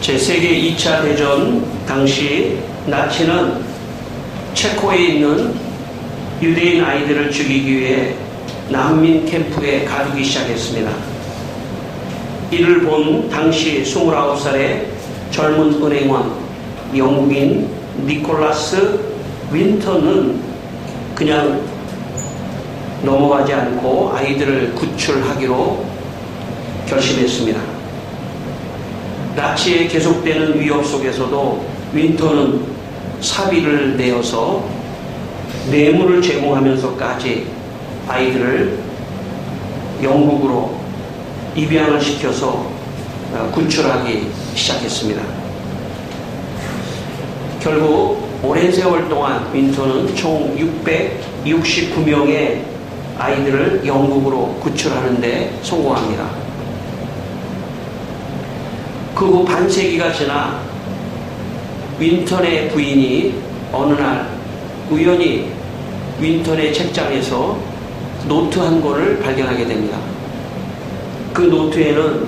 제2 대전 당시 나치는 체코에 있는 유대인 아이들을 죽이기 위해 난민 캠프에 가두기 시작했습니다. 이를 본 당시 29살의 젊은 은행원 영국인 니콜라스 윈턴은 그냥 넘어가지 않고 아이들을 구출하기로 결심했습니다. 나치의 계속되는 위협 속에서도 윈턴은 사비를 내어서 뇌물을 제공하면서까지 아이들을 영국으로 입양을 시켜서 구출하기 시작했습니다. 결국 오랜 세월 동안 윈턴은 총 669명의 아이들을 영국으로 구출하는 데 성공합니다. 그 후 반세기가 지나 윈턴의 부인이 어느 날 우연히 윈턴의 책장에서 노트 한 권을 발견하게 됩니다. 그 노트에는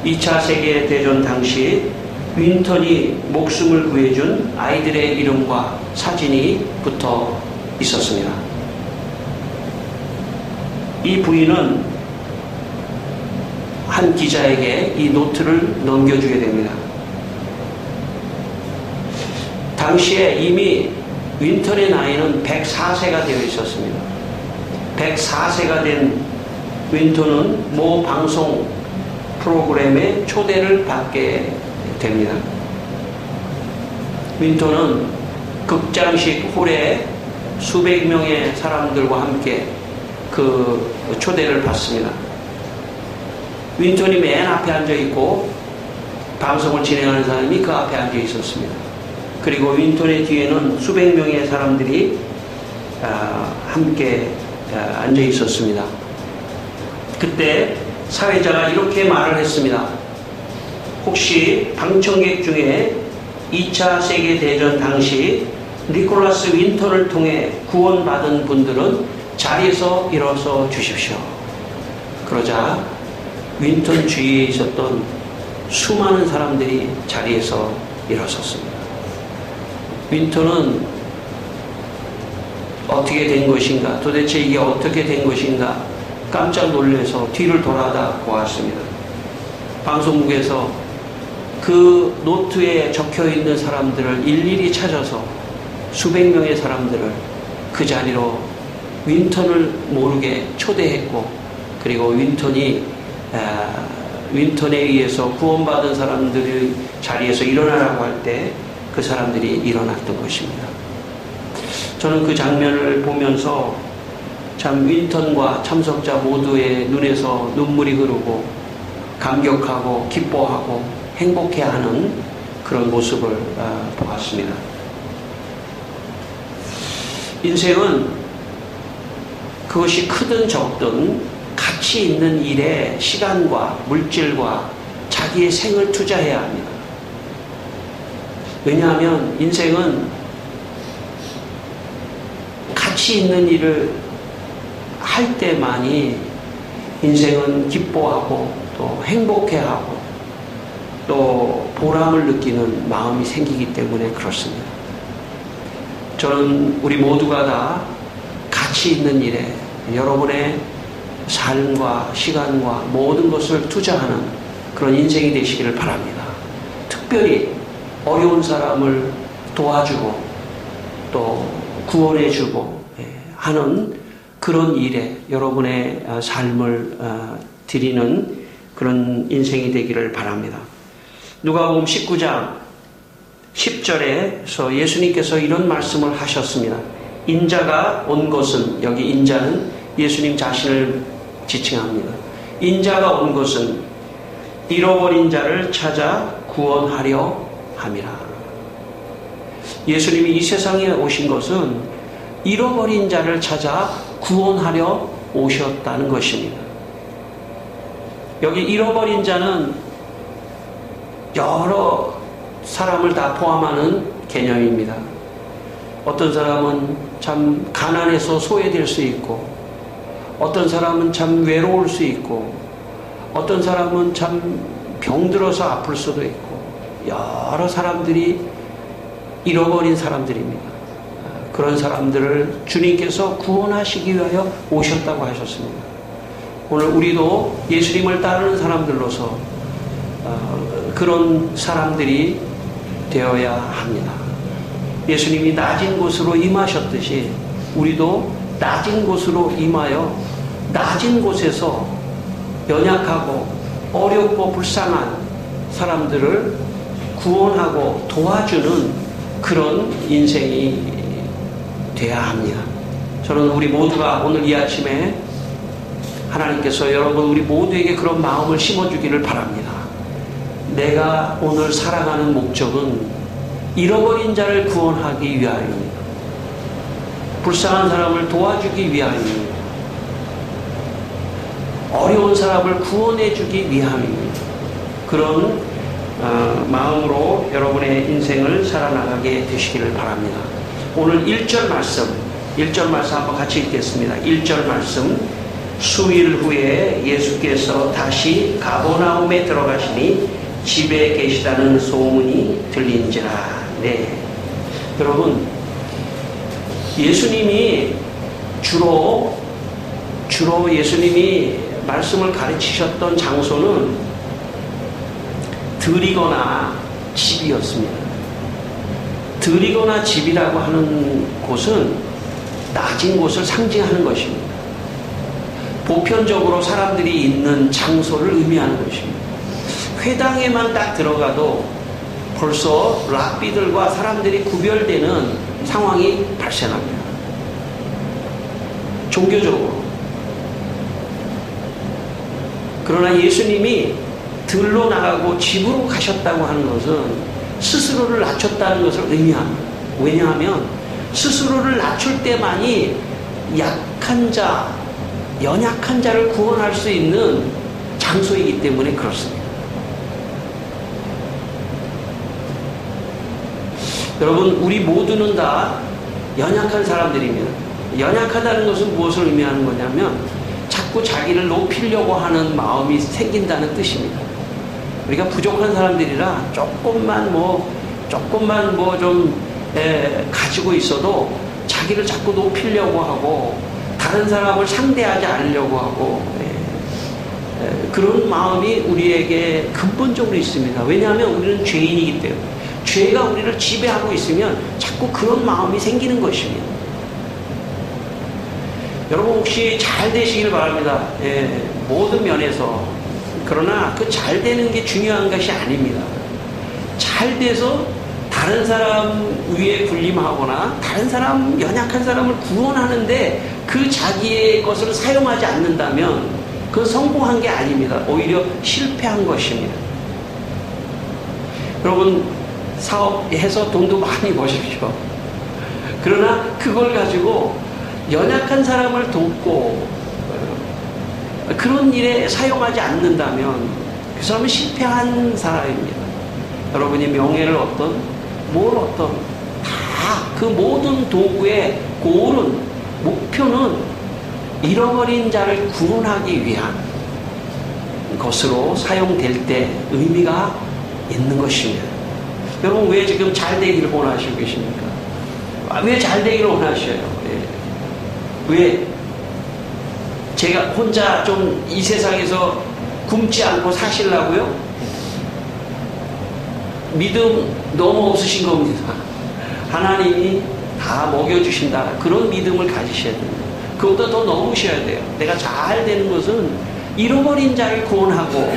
2차 세계대전 당시 윈턴이 목숨을 구해준 아이들의 이름과 사진이 붙어 있었습니다. 이 부인은 한 기자에게 이 노트를 넘겨주게 됩니다. 당시에 이미 윈턴의 나이는 104세가 되어 있었습니다. 104세가 된 윈턴은 모 방송 프로그램에 초대를 받게 됩니다. 윈턴은 극장식 홀에 수백 명의 사람들과 함께 그 초대를 받습니다. 윈턴이 맨 앞에 앉아 있고 방송을 진행하는 사람이 그 앞에 앉아 있었습니다. 그리고 윈턴의 뒤에는 수백 명의 사람들이 함께 앉아 있었습니다. 그때 사회자가 이렇게 말을 했습니다. 혹시 방청객 중에 2차 세계대전 당시 니콜라스 윈턴을 통해 구원받은 분들은 자리에서 일어서 주십시오. 그러자 윈턴 주위에 있었던 수많은 사람들이 자리에서 일어섰습니다. 윈턴은 어떻게 된 것인가, 도대체 이게 어떻게 된 것인가 깜짝 놀라서 뒤를 돌아다 보았습니다. 방송국에서 그 노트에 적혀있는 사람들을 일일이 찾아서 수백 명의 사람들을 그 자리로 윈턴을 모르게 초대했고, 그리고 윈턴에 의해서 구원받은 사람들의 자리에서 일어나라고 할 때 그 사람들이 일어났던 것입니다. 저는 그 장면을 보면서 참 윈턴과 참석자 모두의 눈에서 눈물이 흐르고 감격하고 기뻐하고 행복해하는 그런 모습을 보았습니다. 인생은 그것이 크든 적든 가치 있는 일에 시간과 물질과 자기의 생을 투자해야 합니다. 왜냐하면 인생은 가치 있는 일을 할 때만이 인생은 기뻐하고 또 행복해하고 또 보람을 느끼는 마음이 생기기 때문에 그렇습니다. 저는 우리 모두가 다 가치 있는 일에 여러분의 삶과 시간과 모든 것을 투자하는 그런 인생이 되시기를 바랍니다. 특별히 어려운 사람을 도와주고 또 구원해주고 하는 그런 일에 여러분의 삶을 드리는 그런 인생이 되기를 바랍니다. 누가복음 19장 10절에서 예수님께서 이런 말씀을 하셨습니다. 인자가 온 것은, 여기 인자는 예수님 자신을 지칭합니다. 인자가 온 것은 잃어버린 자를 찾아 구원하려 함이라. 예수님이 이 세상에 오신 것은 잃어버린 자를 찾아 구원하려 오셨다는 것입니다. 여기 잃어버린 자는 여러 사람을 다 포함하는 개념입니다. 어떤 사람은 참 가난해서 소외될 수 있고, 어떤 사람은 참 외로울 수 있고, 어떤 사람은 참 병들어서 아플 수도 있고, 여러 사람들이 잃어버린 사람들입니다. 그런 사람들을 주님께서 구원하시기 위하여 오셨다고 하셨습니다. 오늘 우리도 예수님을 따르는 사람들로서 그런 사람들이 되어야 합니다. 예수님이 낮은 곳으로 임하셨듯이 우리도 낮은 곳으로 임하여 낮은 곳에서 연약하고 어렵고 불쌍한 사람들을 구원하고 도와주는 그런 인생이 되어야 합니다. 저는 우리 모두가 오늘 이 아침에 하나님께서 여러분 우리 모두에게 그런 마음을 심어주기를 바랍니다. 내가 오늘 살아가는 목적은 잃어버린 자를 구원하기 위하여입니다. 불쌍한 사람을 도와주기 위하여입니다. 어려운 사람을 구원해주기 위함입니다. 그런 마음으로 여러분의 인생을 살아나가게 되시기를 바랍니다. 오늘 1절 말씀 한번 같이 읽겠습니다. 1절 말씀. 수일 후에 예수께서 다시 가버나움에 들어가시니 집에 계시다는 소문이 들린지라. 네. 여러분, 예수님이 주로 예수님이 말씀을 가르치셨던 장소는 들이거나 집이었습니다. 들이거나 집이라고 하는 곳은 낮은 곳을 상징하는 것입니다. 보편적으로 사람들이 있는 장소를 의미하는 것입니다. 회당에만 딱 들어가도 벌써 랍비들과 사람들이 구별되는 상황이 발생합니다. 종교적으로. 그러나 예수님이 들로 나가고 집으로 가셨다고 하는 것은 스스로를 낮췄다는 것을 의미합니다. 왜냐하면 스스로를 낮출 때만이 약한 자, 연약한 자를 구원할 수 있는 장소이기 때문에 그렇습니다. 여러분, 우리 모두는 다 연약한 사람들입니다. 연약하다는 것은 무엇을 의미하는 거냐면 자꾸 자기를 높이려고 하는 마음이 생긴다는 뜻입니다. 우리가 부족한 사람들이라 조금만 좀 가지고 있어도 자기를 자꾸 높이려고 하고 다른 사람을 상대하지 않으려고 하고 그런 마음이 우리에게 근본적으로 있습니다. 왜냐하면 우리는 죄인이기 때문에 죄가 우리를 지배하고 있으면 자꾸 그런 마음이 생기는 것입니다. 여러분 혹시 잘 되시길 바랍니다. 모든 면에서. 그러나 그 잘 되는 게 중요한 것이 아닙니다. 잘 돼서 다른 사람 위에 군림하거나 다른 사람, 연약한 사람을 구원하는데 그 자기의 것을 사용하지 않는다면 그건 성공한 게 아닙니다. 오히려 실패한 것입니다. 여러분 사업해서 돈도 많이 버십시오. 그러나 그걸 가지고 연약한 사람을 돕고 그런 일에 사용하지 않는다면 그 사람은 실패한 사람입니다. 여러분이 명예를 얻던 다 그 모든 도구의 고른 목표는 잃어버린 자를 구원하기 위한 것으로 사용될 때 의미가 있는 것입니다. 여러분 왜 지금 잘 되기를 원하시고 계십니까? 왜 잘 되기를 원하셔요? 왜? 제가 혼자 좀 이 세상에서 굶지 않고 사시려고요? 믿음 너무 없으신 겁니다. 하나님이 다 먹여주신다. 그런 믿음을 가지셔야 됩니다. 그것보다 더 넘으셔야 돼요. 내가 잘 되는 것은 잃어버린 자를 구원하고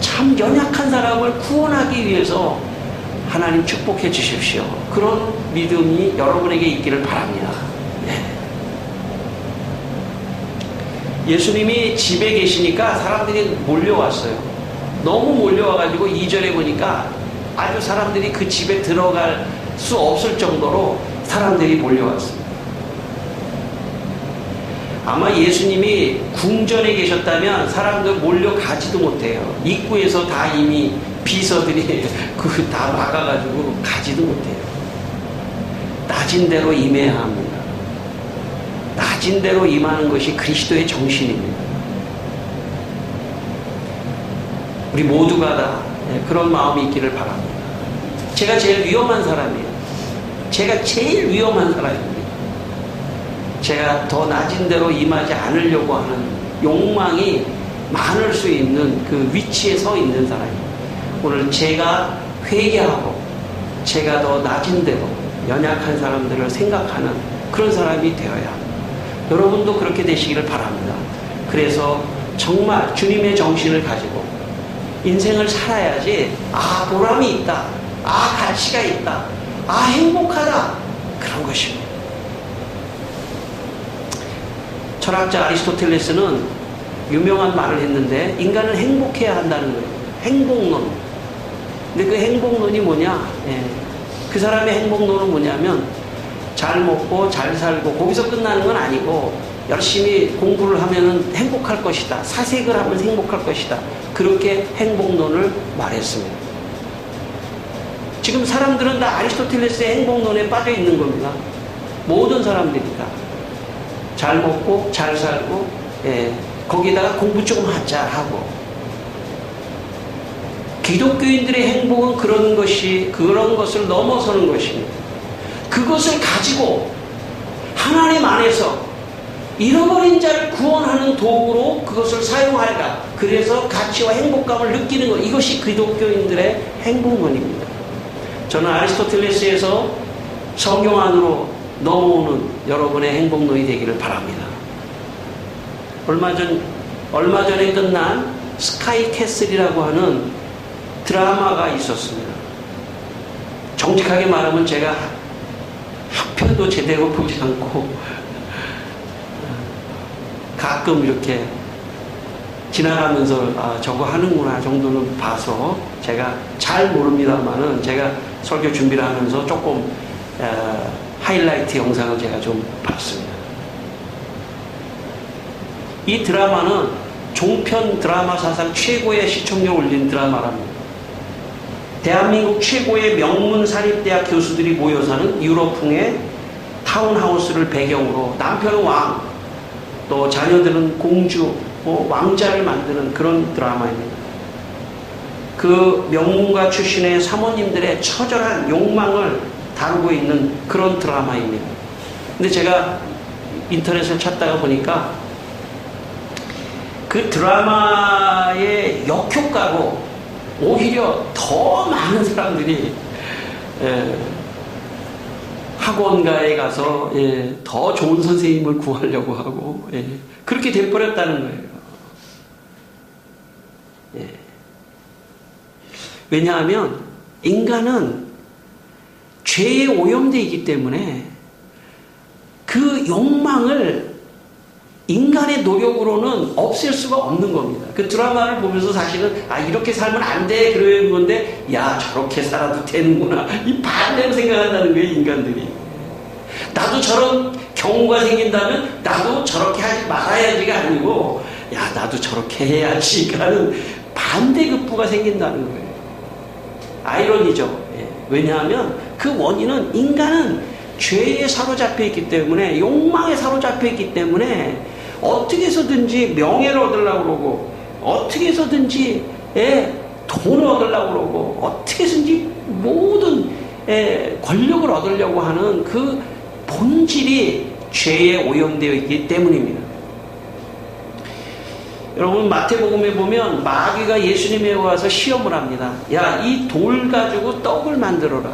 참 연약한 사람을 구원하기 위해서 하나님 축복해 주십시오. 그런 믿음이 여러분에게 있기를 바랍니다. 예수님이 집에 계시니까 사람들이 몰려왔어요. 너무 몰려와가지고 2절에 보니까 아주 사람들이 그 집에 들어갈 수 없을 정도로 사람들이 몰려왔습니다. 아마 예수님이 궁전에 계셨다면 사람들 몰려가지도 못해요. 입구에서 다 이미 비서들이 다 막아가지고 가지도 못해요. 낮은 데로 임해야 합니다. 낮은 데로 임하는 것이 그리스도의 정신입니다. 우리 모두가 다 그런 마음이 있기를 바랍니다. 제가 제일 위험한 사람이에요. 제가 제일 위험한 사람입니다. 제가 더 낮은 데로 임하지 않으려고 하는 욕망이 많을 수 있는 그 위치에 서 있는 사람입니다. 오늘 제가 회개하고 제가 더 낮은 데로 연약한 사람들을 생각하는 그런 사람이 되어야 합니다. 여러분도 그렇게 되시기를 바랍니다. 그래서 정말 주님의 정신을 가지고 인생을 살아야지 보람이 있다, 가치가 있다, 행복하다, 그런 것입니다. 철학자 아리스토텔레스는 유명한 말을 했는데 인간은 행복해야 한다는 거예요. 행복론. 근데 그 행복론이 뭐냐? 그 사람의 행복론은 뭐냐면 잘 먹고 잘 살고 거기서 끝나는 건 아니고 열심히 공부를 하면 행복할 것이다. 사색을 하면 행복할 것이다. 그렇게 행복론을 말했습니다. 지금 사람들은 다 아리스토텔레스의 행복론에 빠져 있는 겁니다. 모든 사람들이 다. 잘 먹고 잘 살고 거기다가 공부 조금 하자 하고. 기독교인들의 행복은 그런 것을 넘어서는 것입니다. 그것을 가지고 하나님 안에서 잃어버린 자를 구원하는 도구로 그것을 사용할까. 그래서 가치와 행복감을 느끼는 것. 이것이 기독교인들의 행복론입니다. 저는 아리스토텔레스에서 성경 안으로 넘어오는 여러분의 행복론이 되기를 바랍니다. 얼마 전에 끝난 스카이 캐슬이라고 하는 드라마가 있었습니다. 정직하게 말하면 제가 한 편도 제대로 보지 않고 가끔 이렇게 지나가면서 저거 하는구나 정도는 봐서 제가 잘 모릅니다만은 제가 설교 준비를 하면서 조금 하이라이트 영상을 제가 좀 봤습니다. 이 드라마는 종편 드라마 사상 최고의 시청률을 올린 드라마랍니다. 대한민국 최고의 명문 사립대학 교수들이 모여 사는 유럽풍의 타운하우스를 배경으로 남편은 왕, 또 자녀들은 공주, 왕자를 만드는 그런 드라마입니다. 그 명문가 출신의 사모님들의 처절한 욕망을 다루고 있는 그런 드라마입니다. 근데 제가 인터넷을 찾다가 보니까 그 드라마의 역효과로 오히려 더 많은 사람들이 학원가에 가서 더 좋은 선생님을 구하려고 하고 그렇게 돼버렸다는 거예요. 왜냐하면 인간은 죄에 오염되어 있기 때문에 그 욕망을 인간의 노력으로는 없앨 수가 없는 겁니다. 그 드라마를 보면서 사실은 이렇게 살면 안 돼 그러는 건데 저렇게 살아도 되는구나 이 반대로 생각한다는 거예요. 인간들이. 나도 저런 경우가 생긴다면 나도 저렇게 하지 말아야지가 아니고 나도 저렇게 해야지 하는 반대급부가 생긴다는 거예요. 아이러니죠. 왜냐하면 그 원인은 인간은 죄에 사로잡혀 있기 때문에 욕망에 사로잡혀 있기 때문에 어떻게 해서든지 명예를 얻으려고 그러고 어떻게 해서든지 돈을 얻으려고 그러고 어떻게 해서든지 모든 권력을 얻으려고 하는 그 본질이 죄에 오염되어 있기 때문입니다. 여러분 마태복음에 보면 마귀가 예수님에 와서 시험을 합니다. 이 돌 가지고 떡을 만들어라.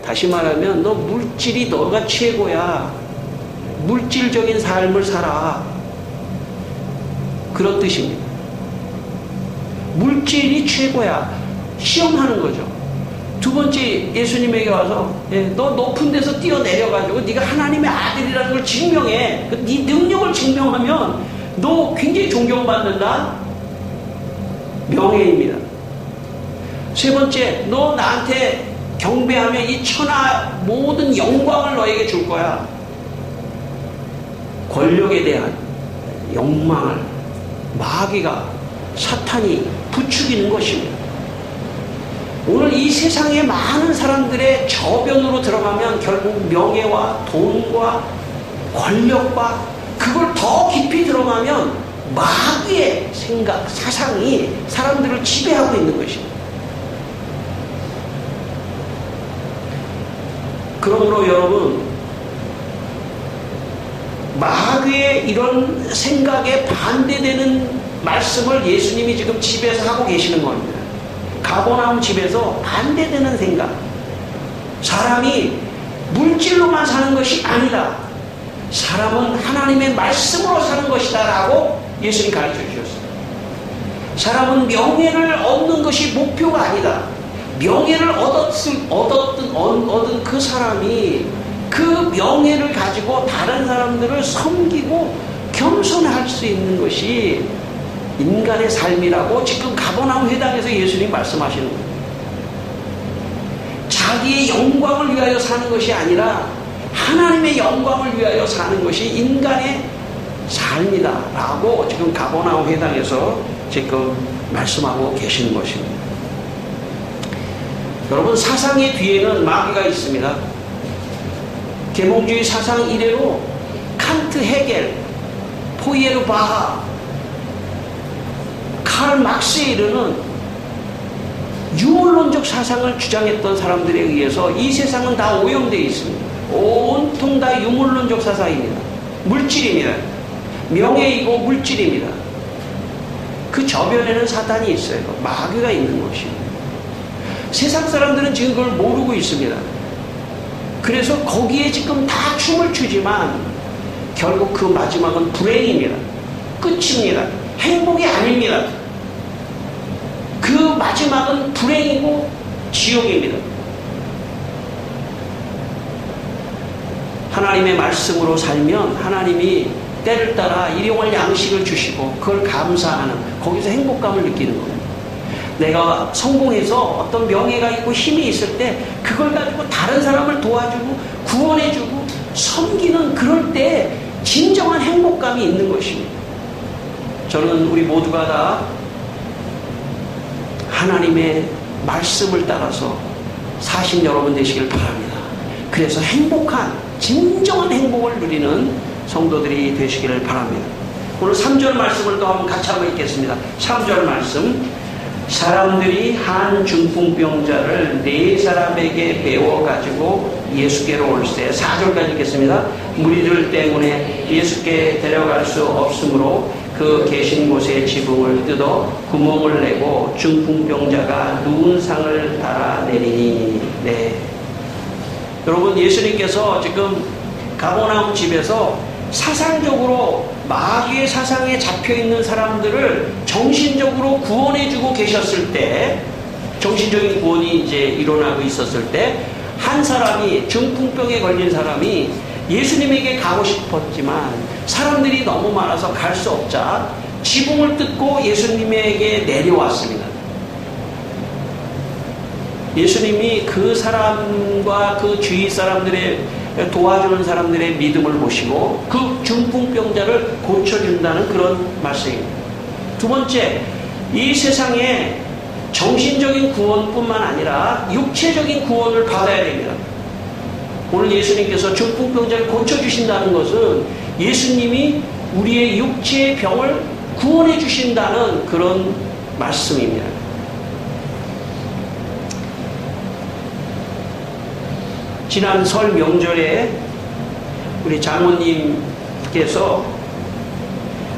다시 말하면 너 물질이 너가 최고야. 물질적인 삶을 살아. 그런 뜻입니다. 물질이 최고야. 시험하는 거죠. 두 번째 예수님에게 와서 너 높은 데서 뛰어내려가지고 네가 하나님의 아들이라는 걸 증명해. 네 능력을 증명하면 너 굉장히 존경받는다. 명예입니다. 세 번째, 너 나한테 경배하면 이 천하 모든 영광을 너에게 줄 거야. 권력에 대한 욕망을 마귀가 사탄이 부추기는 것입니다. 오늘 이 세상에 많은 사람들의 저변으로 들어가면 결국 명예와 돈과 권력과 그걸 더 깊이 들어가면 마귀의 생각, 사상이 사람들을 지배하고 있는 것입니다. 그러므로 여러분, 마귀의 이런 생각에 반대되는 말씀을 예수님이 지금 집에서 하고 계시는 겁니다. 가버나움 집에서 반대되는 생각. 사람이 물질로만 사는 것이 아니다. 사람은 하나님의 말씀으로 사는 것이다 라고 예수님이 가르쳐 주셨어요. 사람은 명예를 얻는 것이 목표가 아니다. 명예를 얻은 그 사람이 그 명예를 가지고 다른 사람들을 섬기고 겸손할 수 있는 것이 인간의 삶이라고 지금 가버나움 회당에서 예수님이 말씀하시는 거예요. 자기의 영광을 위하여 사는 것이 아니라 하나님의 영광을 위하여 사는 것이 인간의 삶이다 라고 지금 가버나움 회당에서 지금 말씀하고 계시는 것입니다. 여러분, 사상의 뒤에는 마귀가 있습니다. 계몽주의 사상 이래로 칸트, 헤겔, 포이에르바하, 칼 막스에 이르는 유물론적 사상을 주장했던 사람들에 의해서 이 세상은 다 오염되어 있습니다. 온통 다 유물론적 사상입니다. 물질입니다. 명예이고 물질입니다. 그 저변에는 사탄이 있어요. 마귀가 있는 것입니다. 세상 사람들은 지금 그걸 모르고 있습니다. 그래서 거기에 지금 다 춤을 추지만 결국 그 마지막은 불행입니다. 끝입니다. 행복이 아닙니다. 그 마지막은 불행이고 지옥입니다. 하나님의 말씀으로 살면 하나님이 때를 따라 일용할 양식을 주시고 그걸 감사하는, 거기서 행복감을 느끼는 겁니다. 내가 성공해서 어떤 명예가 있고 힘이 있을 때 그걸 가지고 다른 사람을 도와주고 구원해주고 섬기는, 그럴 때 진정한 행복감이 있는 것입니다. 저는 우리 모두가 다 하나님의 말씀을 따라서 사신 여러분 되시길 바랍니다. 그래서 행복한, 진정한 행복을 누리는 성도들이 되시기를 바랍니다. 오늘 3절 말씀을 또 한번 같이 한번 읽겠습니다. 3절 말씀. 사람들이 한 중풍병자를 4사람에게 배워가지고 예수께로 올세. 4절까지 읽겠습니다. 무리들 때문에 예수께 데려갈 수 없으므로 그 계신 곳에 지붕을 뜯어 구멍을 내고 중풍병자가 누운 상을 달아내리니. 네. 여러분, 예수님께서 지금 가버나움 집에서 사상적으로 마귀의 사상에 잡혀있는 사람들을 정신적으로 구원해주고 계셨을 때, 정신적인 구원이 이제 일어나고 있었을 때, 한 사람이, 중풍병에 걸린 사람이 예수님에게 가고 싶었지만 사람들이 너무 많아서 갈 수 없자 지붕을 뜯고 예수님에게 내려왔습니다. 예수님이 그 사람과 그 주위 사람들의, 도와주는 사람들의 믿음을 보시고 그 중풍병자를 고쳐준다는 그런 말씀입니다. 두 번째, 이 세상에 정신적인 구원뿐만 아니라 육체적인 구원을 받아야 됩니다. 오늘 예수님께서 중풍병자를 고쳐주신다는 것은 예수님이 우리의 육체의 병을 구원해 주신다는 그런 말씀입니다. 지난 설 명절에 우리 장모님께서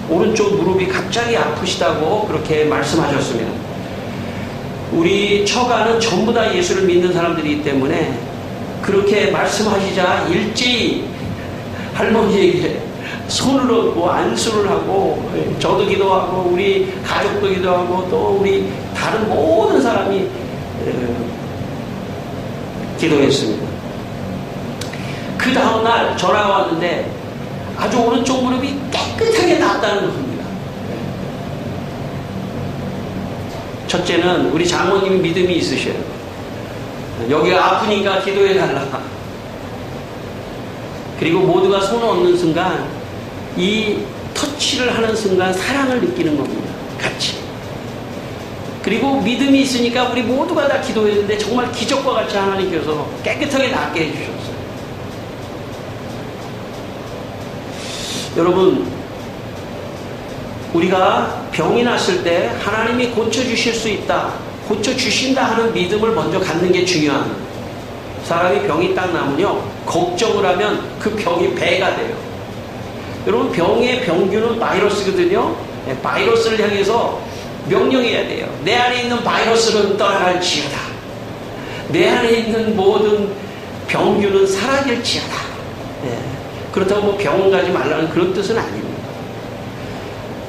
오른쪽 무릎이 갑자기 아프시다고 그렇게 말씀하셨습니다. 우리 처가는 전부 다 예수를 믿는 사람들이기 때문에 그렇게 말씀하시자 일제히 할머니에게 손을 얹고 안수를 하고, 저도 기도하고 우리 가족도 기도하고 또 우리 다른 모든 사람이 기도했습니다. 그 다음날 전화가 왔는데 아주 오른쪽 무릎이 깨끗하게 나았다는 겁니다. 첫째는 우리 장모님이 믿음이 있으셔요. 여기가 아프니까 기도해달라. 그리고 모두가 손을 얹는 순간, 이 터치를 하는 순간 사랑을 느끼는 겁니다. 같이. 그리고 믿음이 있으니까 우리 모두가 다 기도했는데 정말 기적과 같이 하나님께서 깨끗하게 낫게 해주셨어요. 여러분, 우리가 병이 났을 때 하나님이 고쳐주실 수 있다, 고쳐주신다 하는 믿음을 먼저 갖는 게 중요합니다. 사람이 병이 딱 나면요, 걱정을 하면 그 병이 배가 돼요. 여러분, 병의 병균은 바이러스거든요. 바이러스를 향해서 명령해야 돼요. 내 안에 있는 바이러스는 떠나갈지어다. 내 안에 있는 모든 병균은 사라질지어다. 그렇다고 뭐 병원 가지 말라는 그런 뜻은 아닙니다.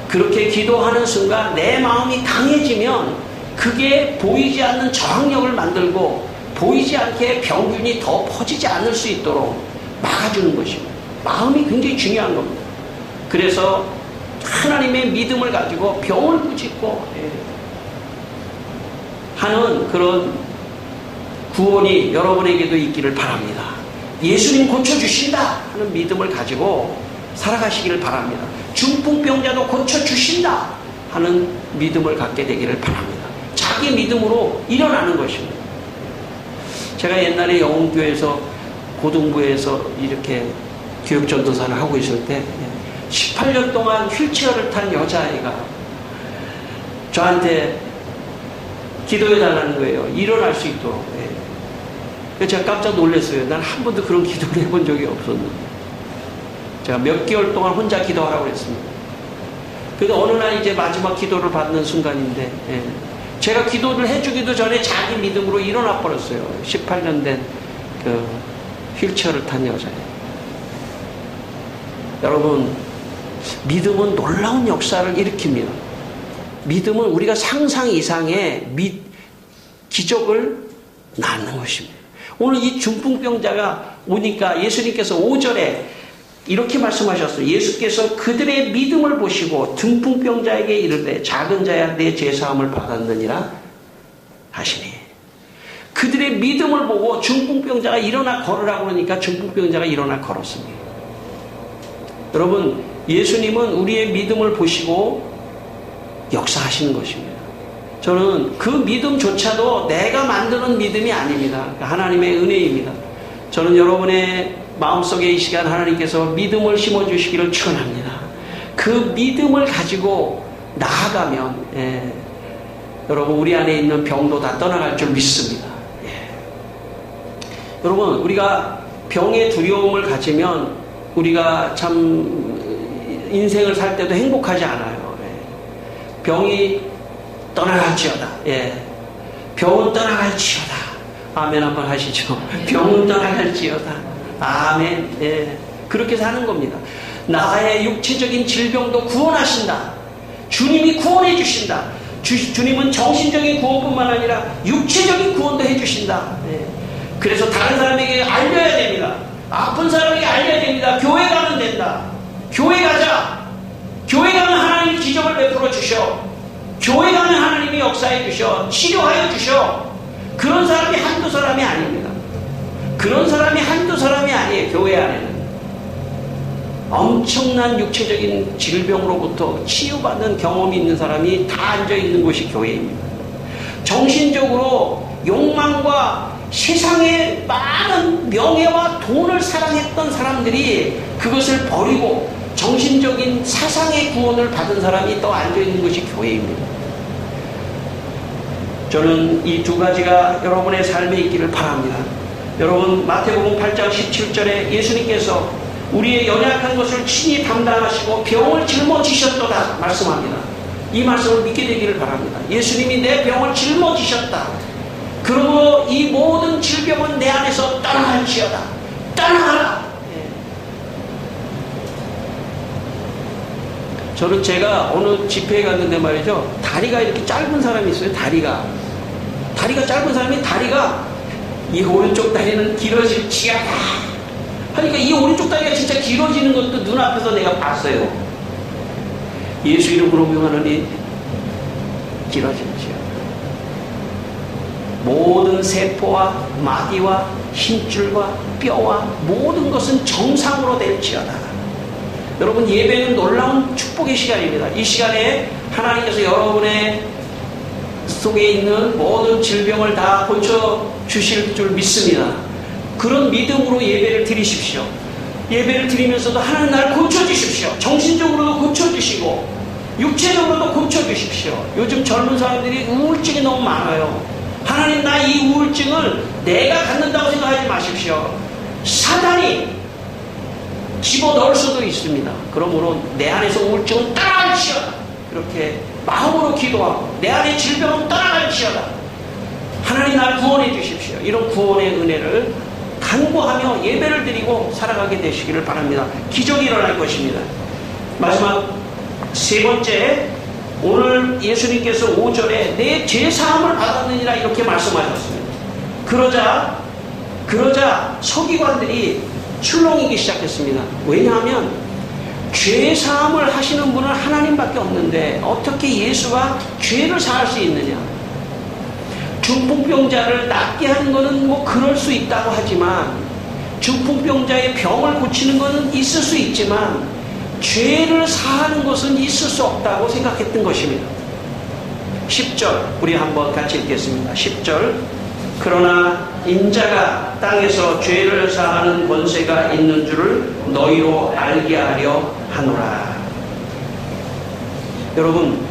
그렇게 기도하는 순간 내 마음이 강해지면 그게 보이지 않는 저항력을 만들고 보이지 않게 병균이 더 퍼지지 않을 수 있도록 막아주는 것입니다. 마음이 굉장히 중요한 겁니다. 그래서 하나님의 믿음을 가지고 병을 꾸짖고 하는 그런 구원이 여러분에게도 있기를 바랍니다. 예수님 고쳐주신다 하는 믿음을 가지고 살아가시기를 바랍니다. 중풍병자도 고쳐주신다 하는 믿음을 갖게 되기를 바랍니다. 자기 믿음으로 일어나는 것입니다. 제가 옛날에 영웅교회에서 고등부에서 이렇게 교육전도사를 하고 있을 때 18년 동안 휠체어를 탄 여자아이가 저한테 기도해달라는 거예요. 일어날 수 있도록. 제가 깜짝 놀랐어요. 난 한 번도 그런 기도를 해본 적이 없었는데. 제가 몇 개월 동안 혼자 기도하라고 그랬습니다. 그래서 어느 날 이제 마지막 기도를 받는 순간인데, 제가 기도를 해주기도 전에 자기 믿음으로 일어나 버렸어요. 18년 된 그 휠체어를 탄 여자예요. 여러분, 믿음은 놀라운 역사를 일으킵니다. 믿음은 우리가 상상 이상의 기적을 낳는 것입니다. 오늘 이 중풍병자가 오니까 예수님께서 5절에 이렇게 말씀하셨어요. 예수께서 그들의 믿음을 보시고 중풍병자에게 이르되 작은 자야 내 죄사함을 받았느니라 하시니, 그들의 믿음을 보고 중풍병자가 일어나 걸으라고 그러니까 중풍병자가 일어나 걸었습니다. 여러분, 예수님은 우리의 믿음을 보시고 역사하시는 것입니다. 저는 그 믿음조차도 내가 만드는 믿음이 아닙니다. 하나님의 은혜입니다. 저는 여러분의 마음속에 이 시간 하나님께서 믿음을 심어주시기를 축원합니다. 그 믿음을 가지고 나아가면 여러분, 우리 안에 있는 병도 다 떠나갈 줄 믿습니다. 여러분, 우리가 병의 두려움을 가지면 우리가 참 인생을 살 때도 행복하지 않아요. 병이 떠나갈지어다. 병은 떠나갈지어다. 아멘 한번 하시죠. 병은 떠나갈지어다. 아멘. 그렇게 사는 겁니다. 나의 육체적인 질병도 구원하신다. 주님이 구원해 주신다. 주님은 정신적인 구원뿐만 아니라 육체적인 구원도 해주신다. 그래서 다른 사람에게 알려야 됩니다. 아픈 사람에게 알려야 됩니다. 교회 가면 된다. 교회 가자. 교회 가면 하나님이 기적을 베풀어 주셔. 교회 가면 하나님이 역사해 주셔. 치료하여 주셔. 그런 사람이 한두 사람이 아닙니다. 그런 사람이 한두 사람이 아니에요. 교회 안에는 엄청난 육체적인 질병으로부터 치유받는 경험이 있는 사람이 다 앉아있는 곳이 교회입니다. 정신적으로 욕망과 세상의 많은 명예와 돈을 사랑했던 사람들이 그것을 버리고 정신적인 사상의 구원을 받은 사람이 또 앉아있는 것이 교회입니다. 저는 이 두 가지가 여러분의 삶에 있기를 바랍니다. 여러분, 마태복음 8장 17절에 예수님께서 우리의 연약한 것을 친히 담당하시고 병을 짊어지셨도다 말씀합니다. 이 말씀을 믿게 되기를 바랍니다. 예수님이 내 병을 짊어지셨다. 그러므로 이 모든 질병은 내 안에서 떠나갈지어다. 떠나가라. 저는 제가 어느 집회에 갔는데 말이죠, 다리가 이렇게 짧은 사람이 있어요. 다리가 짧은 사람이 다리가 이 오른쪽 다리는 길어질지어다 하니까 이 오른쪽 다리가 진짜 길어지는 것도 눈앞에서 내가 봤어요. 예수 이름으로 명하노니 길어질지어다. 모든 세포와 마디와 힘줄과 뼈와 모든 것은 정상으로 될지어다. 여러분, 예배는 놀라운 축복의 시간입니다. 이 시간에 하나님께서 여러분의 속에 있는 모든 질병을 다 고쳐주실 줄 믿습니다. 그런 믿음으로 예배를 드리십시오. 예배를 드리면서도 하나님 나를 고쳐주십시오. 정신적으로도 고쳐주시고 육체적으로도 고쳐주십시오. 요즘 젊은 사람들이 우울증이 너무 많아요. 하나님, 나 이 우울증을 내가 갖는다고 생각하지 마십시오. 사단이 집어넣을 수도 있습니다. 그러므로 내 안에서 우울증은 떠나갈지어다. 이렇게 마음으로 기도하고 내 안에 질병은 떠나갈지어다. 하나님, 나를 구원해 주십시오. 이런 구원의 은혜를 간구하며 예배를 드리고 살아가게 되시기를 바랍니다. 기적이 일어날 것입니다. 마지막 세 번째, 오늘 예수님께서 5절에 내 죄사함을 받았느니라 이렇게 말씀하셨습니다. 그러자 서기관들이 출렁이기 시작했습니다. 왜냐하면 죄사함을 하시는 분은 하나님밖에 없는데 어떻게 예수가 죄를 사할 수 있느냐. 중풍병자를 낫게 하는 것은 뭐 그럴 수 있다고 하지만, 중풍병자의 병을 고치는 것은 있을 수 있지만 죄를 사하는 것은 있을 수 없다고 생각했던 것입니다. 10절 우리 한번 같이 읽겠습니다. 10절 그러나 인자가 땅에서 죄를 사하는 권세가 있는 줄을 너희로 알게 하려 하노라. 여러분,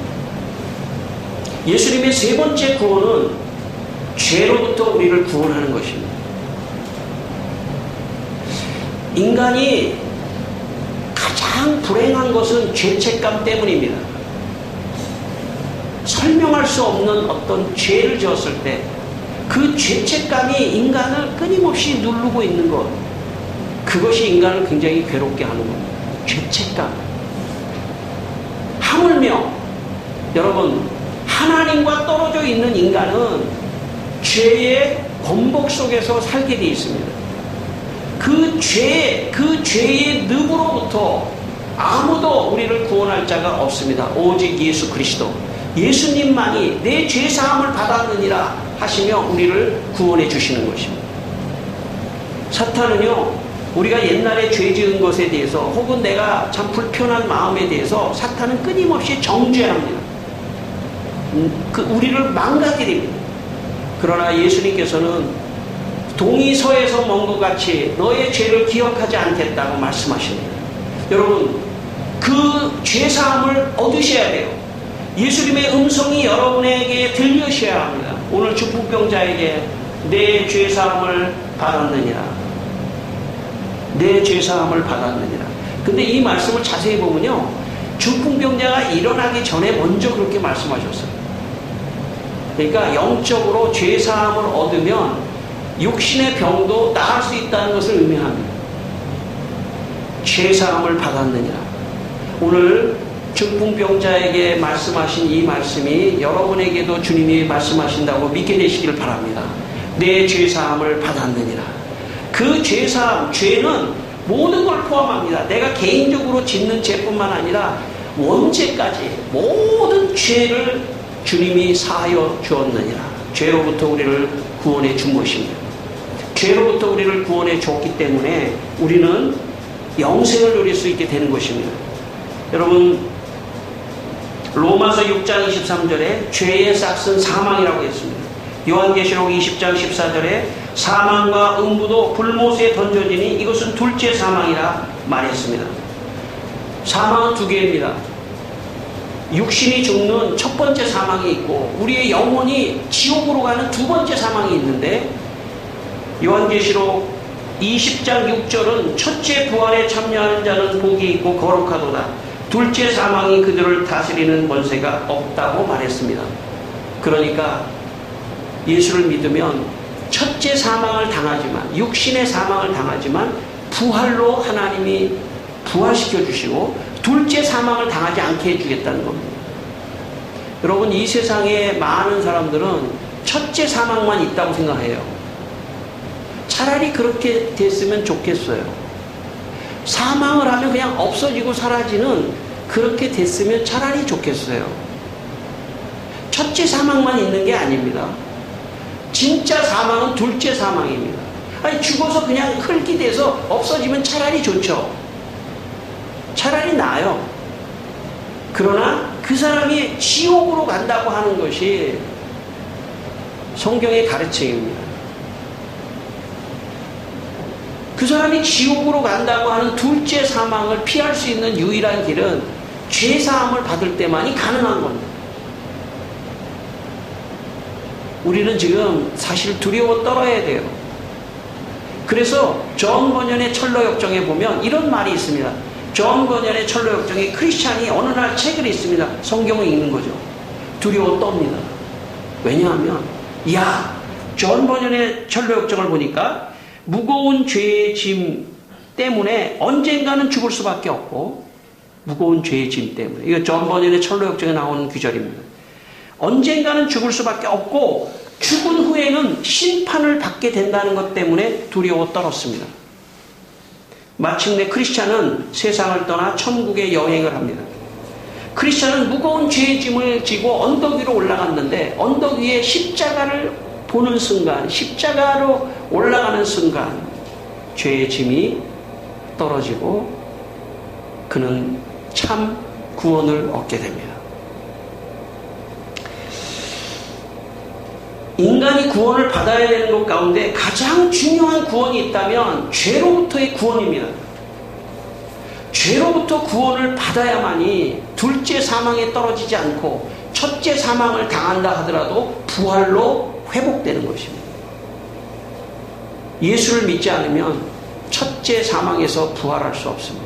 예수님의 세 번째 구원은 죄로부터 우리를 구원하는 것입니다. 인간이 가장 불행한 것은 죄책감 때문입니다. 설명할 수 없는 어떤 죄를 지었을 때 그 죄책감이 인간을 끊임없이 누르고 있는 것, 그것이 인간을 굉장히 괴롭게 하는 겁니다. 죄책감. 하물며 여러분, 하나님과 떨어져 있는 인간은 죄의 범벅 속에서 살게 되어 있습니다. 그 죄의 늪으로부터 아무도 우리를 구원할 자가 없습니다. 오직 예수 그리스도, 예수님만이 내 죄사함을 받았느니라 하시며 우리를 구원해 주시는 것입니다. 사탄은요, 우리가 옛날에 죄 지은 것에 대해서 혹은 내가 참 불편한 마음에 대해서 사탄은 끊임없이 정죄합니다. 우리를 망가뜨립니다. 그러나 예수님께서는 동이 서에서 먼 것 같이 너의 죄를 기억하지 않겠다고 말씀하십니다. 여러분, 그 죄사함을 얻으셔야 돼요. 예수님의 음성이 여러분에게 들려셔야 합니다. 오늘 중풍병자에게 내 죄사함을 받았느니라. 내 죄사함을 받았느니라. 근데 이 말씀을 자세히 보면요, 중풍병자가 일어나기 전에 먼저 그렇게 말씀하셨어요. 그러니까 영적으로 죄사함을 얻으면 육신의 병도 나을 수 있다는 것을 의미합니다. 죄사함을 받았느니라. 오늘 중풍병자에게 말씀하신 이 말씀이 여러분에게도 주님이 말씀하신다고 믿게 되시길 바랍니다. 내 죄사함을 받았느니라. 그 죄사함, 죄는 모든 걸 포함합니다. 내가 개인적으로 짓는 죄뿐만 아니라 원죄까지 모든 죄를 주님이 사하여 주었느니라. 죄로부터 우리를 구원해 준 것입니다. 죄로부터 우리를 구원해 줬기 때문에 우리는 영생을 누릴 수 있게 되는 것입니다. 여러분, 로마서 6장 23절에 죄의 싹은 사망이라고 했습니다. 요한계시록 20장 14절에 사망과 음부도 불못에 던져지니 이것은 둘째 사망이라 말했습니다. 사망은 두 개입니다. 육신이 죽는 첫 번째 사망이 있고 우리의 영혼이 지옥으로 가는 두 번째 사망이 있는데, 요한계시록 20장 6절은 첫째 부활에 참여하는 자는 복이 있고 거룩하도다. 둘째 사망이 그들을 다스리는 권세가 없다고 말했습니다. 그러니까 예수를 믿으면 첫째 사망을 당하지만, 육신의 사망을 당하지만 부활로 하나님이 부활시켜 주시고 둘째 사망을 당하지 않게 해주겠다는 겁니다. 여러분, 이 세상에 많은 사람들은 첫째 사망만 있다고 생각해요. 차라리 그렇게 됐으면 좋겠어요. 사망을 하면 그냥 없어지고 사라지는, 그렇게 됐으면 차라리 좋겠어요. 첫째 사망만 있는 게 아닙니다. 진짜 사망은 둘째 사망입니다. 아니, 죽어서 그냥 흙이 돼서 없어지면 차라리 좋죠. 차라리 나아요. 그러나 그 사람이 지옥으로 간다고 하는 것이 성경의 가르침입니다. 그 사람이 지옥으로 간다고 하는 둘째 사망을 피할 수 있는 유일한 길은 죄사함을 받을 때만이 가능한 겁니다. 우리는 지금 사실 두려워 떨어야 돼요. 그래서 존 버년의 철로역정에 보면 이런 말이 있습니다. 존 버년의 철로역정에 크리스찬이 어느 날 책을 읽습니다. 성경을 읽는 거죠. 두려워 떱니다. 왜냐하면 존 버년의 철로역정을 보니까 무거운 죄의 짐 때문에 언젠가는 죽을 수밖에 없고, 무거운 죄의 짐 때문에, 이거 존 버년의 철로역정에 나오는 구절입니다. 언젠가는 죽을 수밖에 없고 죽은 후에는 심판을 받게 된다는 것 때문에 두려워 떨었습니다. 마침내 크리스찬은 세상을 떠나 천국에 여행을 합니다. 크리스찬은 무거운 죄의 짐을 지고 언덕 위로 올라갔는데, 언덕 위에 십자가를 보는 순간, 십자가로 올라가는 순간 죄의 짐이 떨어지고 그는 참 구원을 얻게 됩니다. 인간이 구원을 받아야 되는 것 가운데 가장 중요한 구원이 있다면 죄로부터의 구원입니다. 죄로부터 구원을 받아야만이 둘째 사망에 떨어지지 않고 첫째 사망을 당한다 하더라도 부활로 회복되는 것입니다. 예수를 믿지 않으면 첫째 사망에서 부활할 수 없습니다.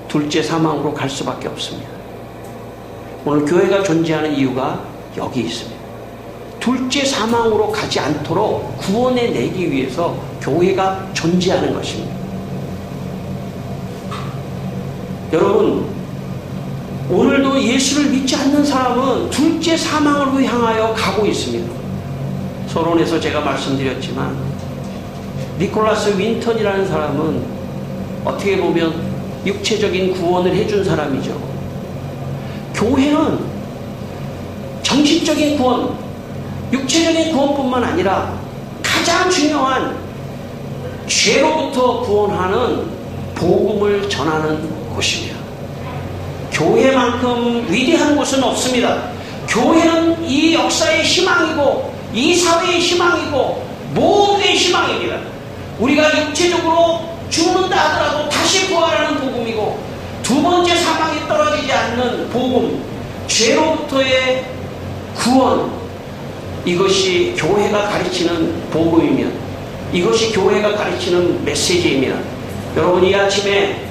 둘째 사망으로 갈 수밖에 없습니다. 오늘 교회가 존재하는 이유가 여기 있습니다. 둘째 사망으로 가지 않도록 구원해 내기 위해서 교회가 존재하는 것입니다. 여러분, 오늘도 예수를 믿지 않는 사람은 둘째 사망을 향하여 가고 있습니다. 서론에서 제가 말씀드렸지만 니콜라스 윈턴이라는 사람은 어떻게 보면 육체적인 구원을 해준 사람이죠. 교회는 정신적인 구원, 육체적인 구원뿐만 아니라 가장 중요한 죄로부터 구원하는 복음을 전하는 곳입니다. 교회만큼 위대한 곳은 없습니다. 교회는 이 역사의 희망이고 이 사회의 희망이고 모두의 희망입니다. 우리가 육체적으로 죽는다 하더라도 다시 부활하는 복음이고, 두 번째 사망에 떨어지지 않는 복음, 죄로부터의 구원, 이것이 교회가 가르치는 복음이며 이것이 교회가 가르치는 메시지입니다. 여러분, 이 아침에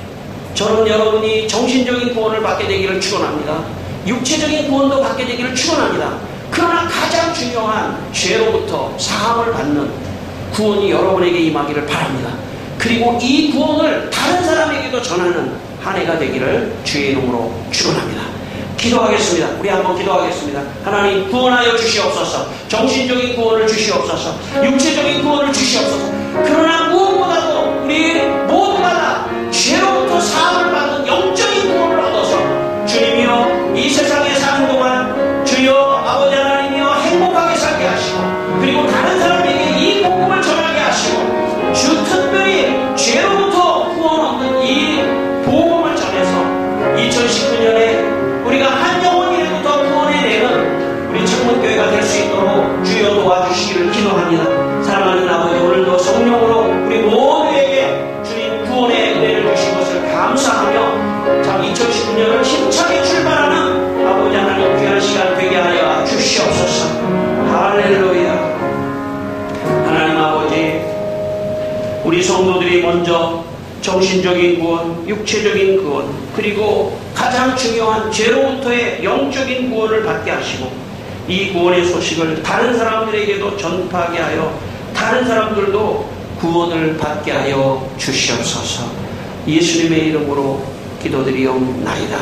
저는 여러분이 정신적인 구원을 받게 되기를 축원합니다. 육체적인 구원도 받게 되기를 축원합니다. 그러나 가장 중요한 죄로부터 사함을 받는 구원이 여러분에게 임하기를 바랍니다. 그리고 이 구원을 다른 사람에게도 전하는 한 해가 되기를 주의 이름으로 축원합니다. 기도하겠습니다. 우리 한번 기도하겠습니다. 하나님, 구원하여 주시옵소서. 정신적인 구원을 주시옵소서. 육체적인 구원을 주시옵소서. 그러나 무엇보다도 우리 모두가 다 죄로부터 사함을 받는 영적인 구원을 얻어서 주님이여, 이 세상에 사는 동안 주여 아버지 하나님이여 행복하게 살게 하시고, 그리고 다른 사람에게 이 복음을 전하게 하시고, 주 특별히 죄로부터 구원 얻는 이 복음을 전해서 2019년에 우리가 한 영혼이라도 구원해내는 우리 청문교회가 될 수 있도록 주여 도와주시기를 기도합니다. 사랑하는 아버지, 오늘도 성령으로 우리 모두에게 주님 구원의 은혜를 주신 것을 감사하며 참 2019년을 힘차게 출발하는 아버지 하나님 귀한 시간 되게 하여 주시옵소서. 할렐루야. 하나님 아버지, 우리 성도들이 먼저 정신적인 구원, 육체적인 구원, 그리고 가장 중요한 죄로부터의 영적인 구원을 받게 하시고, 이 구원의 소식을 다른 사람들에게도 전파하게 하여 다른 사람들도 구원을 받게 하여 주시옵소서. 예수님의 이름으로 기도드리옵나이다.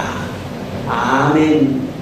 아멘.